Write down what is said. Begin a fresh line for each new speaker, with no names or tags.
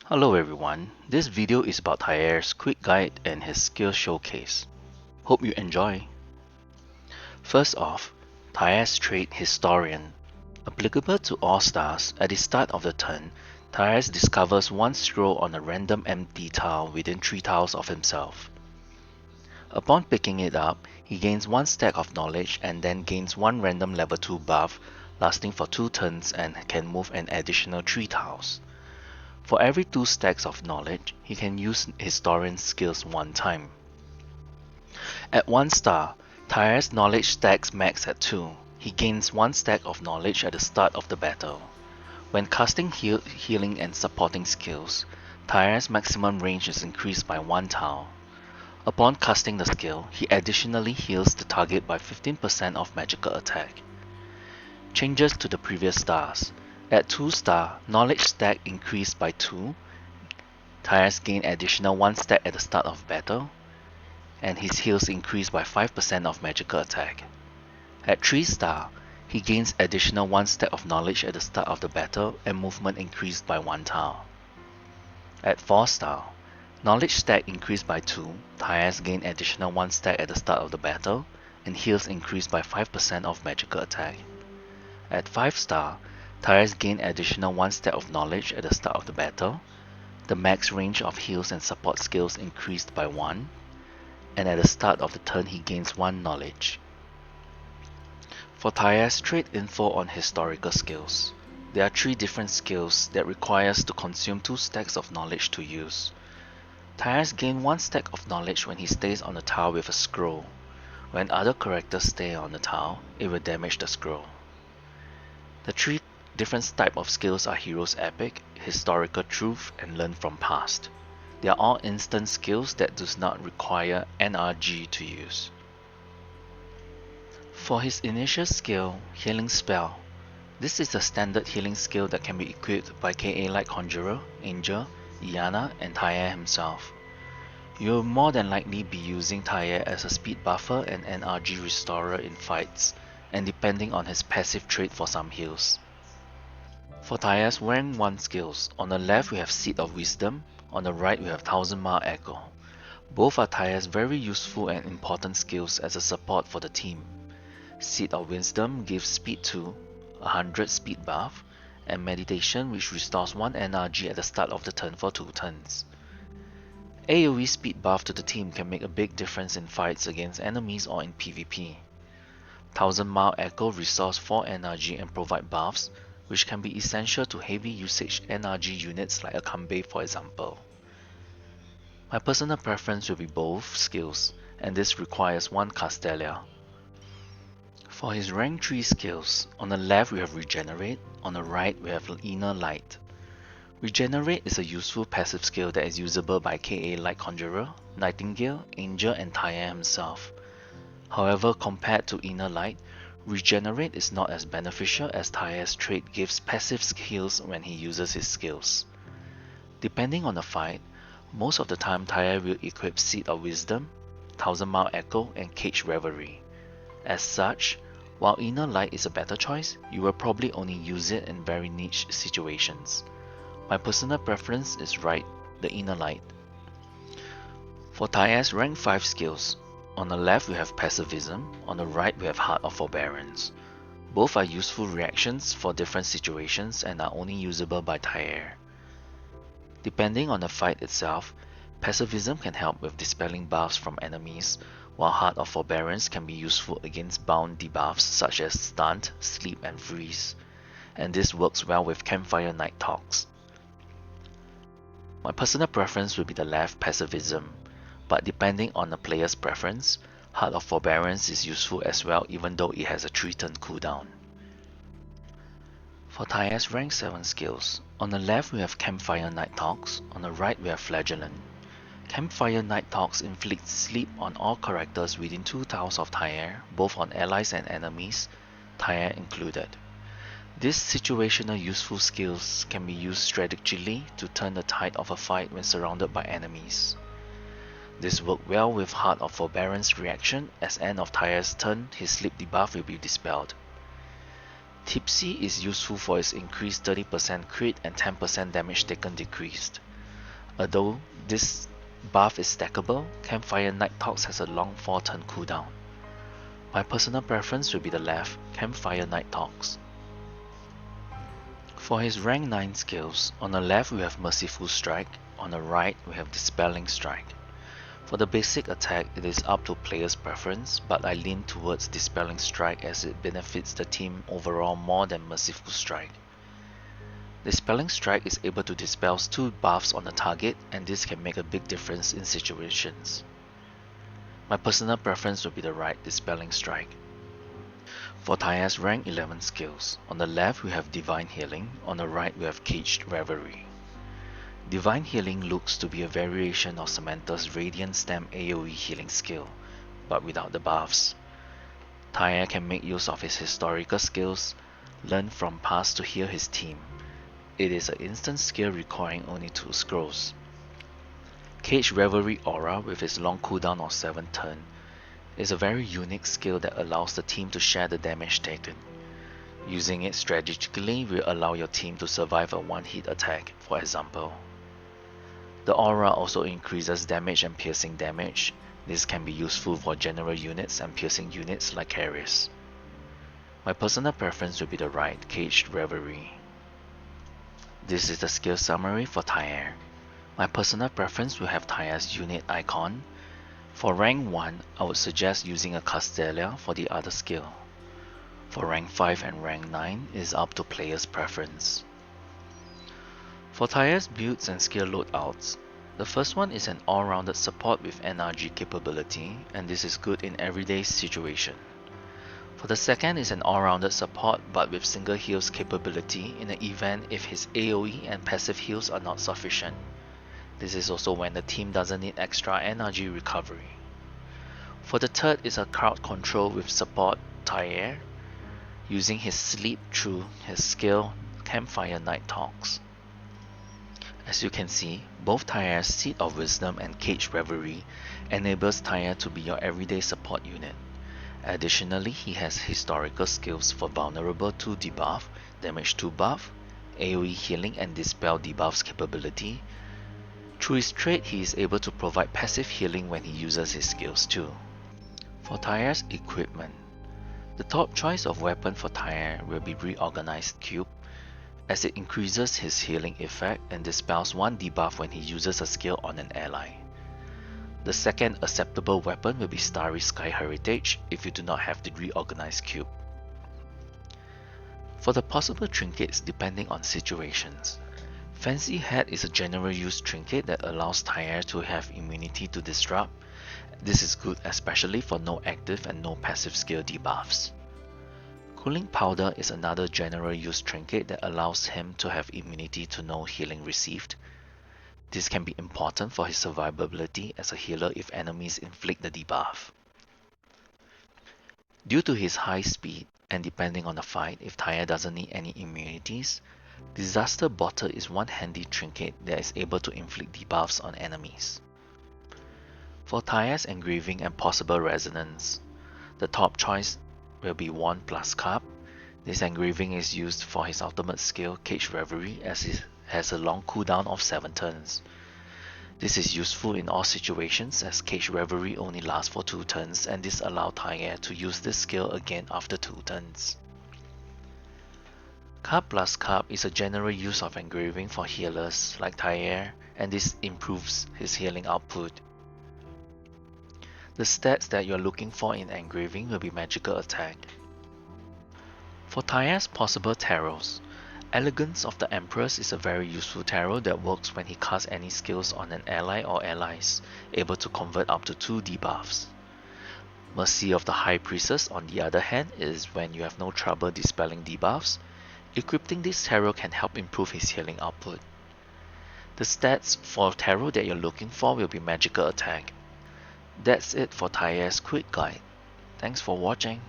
Hello everyone, this video is about Taair's quick guide and his skill showcase. Hope you enjoy. First off, Taair's trait Historian. Applicable to all stars, at the start of the turn, Taair discovers one scroll on a random empty tile within 3 tiles of himself. Upon picking it up, he gains 1 stack of knowledge and then gains 1 random level 2 buff lasting for 2 turns and can move an additional 3 tiles. For every 2 stacks of knowledge, he can use Historian's skills 1 time. At 1 star, Taair's knowledge stacks max at 2. He gains 1 stack of knowledge at the start of the battle. When casting healing and supporting skills, Taair's maximum range is increased by 1 tile. Upon casting the skill, he additionally heals the target by 15% of magical attack. Changes to the previous stars. At 2 star, knowledge stack increased by 2, Taair's gain additional 1 stack at the start of battle, and his heals increased by 5% of magical attack. At 3 star, he gains additional 1 stack of knowledge at the start of the battle and movement increased by 1 tile. At 4 star, knowledge stack increased by 2, Taair's gain additional 1 stack at the start of the battle, and heals increased by 5% of magical attack. At 5 star, Taair's gain additional 1 stack of knowledge at the start of the battle, the max range of heals and support skills increased by 1, and at the start of the turn he gains 1 knowledge. For Taair's trait info on historical skills, there are 3 different skills that require us to consume 2 stacks of knowledge to use. Taair's gain 1 stack of knowledge when he stays on the tile with a scroll. When other characters stay on the tile, it will damage the scroll. The 3 different types of skills are Hero's Epic, Historical Truth, and Learn from Past. They are all instant skills that does not require NRG to use. For his initial skill, Healing Spell, this is a standard healing skill that can be equipped by KA like Conjurer, Angel, Iana, and Taair himself. You will more than likely be using Taair as a speed buffer and NRG restorer in fights, and depending on his passive trait for some heals. For Taair's rank 1 skills, on the left we have Seed of Wisdom, on the right we have 1000 Mile Echo. Both are Taair's very useful and important skills as a support for the team. Seed of Wisdom gives speed 2, 100 speed buff, and Meditation which restores 1 NRG at the start of the turn for 2 turns. AoE speed buff to the team can make a big difference in fights against enemies or in PvP. 1000 Mile Echo restores 4 NRG and provide buffs, which can be essential to heavy usage NRG units like Akambe for example. My personal preference will be both skills, and this requires 1 Castelia. For his rank 3 skills, on the left we have Regenerate, on the right we have Inner Light. Regenerate is a useful passive skill that is usable by KA like Conjurer, Nightingale, Angel, and Taair himself. However, compared to Inner Light, Regenerate is not as beneficial as Taair's trait gives passive heals when he uses his skills. Depending on the fight, most of the time Taair will equip Seed of Wisdom, 1000 Mile Echo, and Cage Reverie. As such, while Inner Light is a better choice, you will probably only use it in very niche situations. My personal preference is the Inner Light. For Taair's rank 5 skills, on the left we have Pacifism, on the right we have Heart of Forbearance. Both are useful reactions for different situations and are only usable by Taair. Depending on the fight itself, Pacifism can help with dispelling buffs from enemies, while Heart of Forbearance can be useful against bound debuffs such as Stunt, Sleep, and Freeze, and this works well with Campfire Night Talks. My personal preference will be the left Pacifism, but depending on the player's preference, Heart of Forbearance is useful as well even though it has a 3-turn cooldown. For Taair's rank 7 skills, on the left we have Campfire Night Talks, on the right we have Flagellant. Campfire Night Talks inflicts sleep on all characters within 2 tiles of Taair, both on allies and enemies, Taair included. These situational useful skills can be used strategically to turn the tide of a fight when surrounded by enemies. This worked well with Heart of Forbearance reaction as end of Taair's turn his sleep debuff will be dispelled. Tipsy is useful for its increased 30% crit and 10% damage taken decreased. Although this buff is stackable, Campfire Nighthawks has a long 4-turn cooldown. My personal preference will be the left, Campfire Nighthawks. For his rank 9 skills, on the left we have Merciful Strike, on the right we have Dispelling Strike. For the basic attack, it is up to player's preference, but I lean towards Dispelling Strike as it benefits the team overall more than Merciful Strike. Dispelling Strike is able to dispel 2 buffs on the target, and this can make a big difference in situations. My personal preference will be the right, Dispelling Strike. For Taair's rank 11 skills, on the left we have Divine Healing, on the right we have Caged Reverie. Divine Healing looks to be a variation of Samantha's Radiant Stem AoE healing skill, but without the buffs. Taair can make use of his historical skills, learn from past to heal his team. It is an instant skill requiring only 2 scrolls. Caged Reverie Aura with its long cooldown of 7 turns is a very unique skill that allows the team to share the damage taken. Using it strategically will allow your team to survive a one-hit attack, for example. The aura also increases damage and piercing damage. This can be useful for general units and piercing units like carriers. My personal preference will be the right, Caged Reverie. This is the skill summary for Taair. My personal preference will have Taair's unit icon. For rank 1, I would suggest using a Castelia for the other skill. For rank 5 and rank 9, it is up to player's preference. For Taair's builds and skill loadouts, the first one is an all-rounded support with NRG capability, and this is good in everyday situation. For the second is an all-rounded support but with single heals capability in the event if his AoE and passive heals are not sufficient. This is also when the team doesn't need extra NRG recovery. For the third is a crowd control with support Taair, using his sleep through his skill Campfire Nighthawks. As you can see, both Taair's Seed of Wisdom and Caged Reverie enables Taair to be your everyday support unit. Additionally, he has historical skills for Vulnerable 2 debuff, Damage 2 buff, AoE healing and Dispel debuffs capability. Through his trait, he is able to provide passive healing when he uses his skills too. For Taair's equipment, the top choice of weapon for Taair will be Reorganized Cube, as it increases his healing effect and dispels 1 debuff when he uses a skill on an ally. The second acceptable weapon will be Starry Sky Heritage if you do not have the Reorganized Cube. For the possible trinkets depending on situations, Fancy Hat is a general use trinket that allows Taair to have immunity to disrupt. This is good especially for no active and no passive skill debuffs. Cooling Powder is another general use trinket that allows him to have immunity to no healing received. This can be important for his survivability as a healer if enemies inflict the debuff. Due to his high speed, and depending on the fight if Taair doesn't need any immunities, Disaster Bottle is one handy trinket that is able to inflict debuffs on enemies. For Taair's engraving and possible resonance, the top choice will be Wand plus Cup. This engraving is used for his ultimate skill Caged Reverie as it has a long cooldown of 7 turns. This is useful in all situations as Caged Reverie only lasts for 2 turns and this allows Taair to use this skill again after 2 turns. Cup plus Cup is a general use of engraving for healers like Taair, and this improves his healing output. The stats that you are looking for in engraving will be magical attack. For Taair's possible tarots, Elegance of the Empress is a very useful tarot that works when he casts any skills on an ally or allies, able to convert up to 2 debuffs. Mercy of the High Priestess on the other hand is when you have no trouble dispelling debuffs. Equipping this tarot can help improve his healing output. The stats for tarot that you're looking for will be magical attack. That's it for Taair's quick guide. Thanks for watching.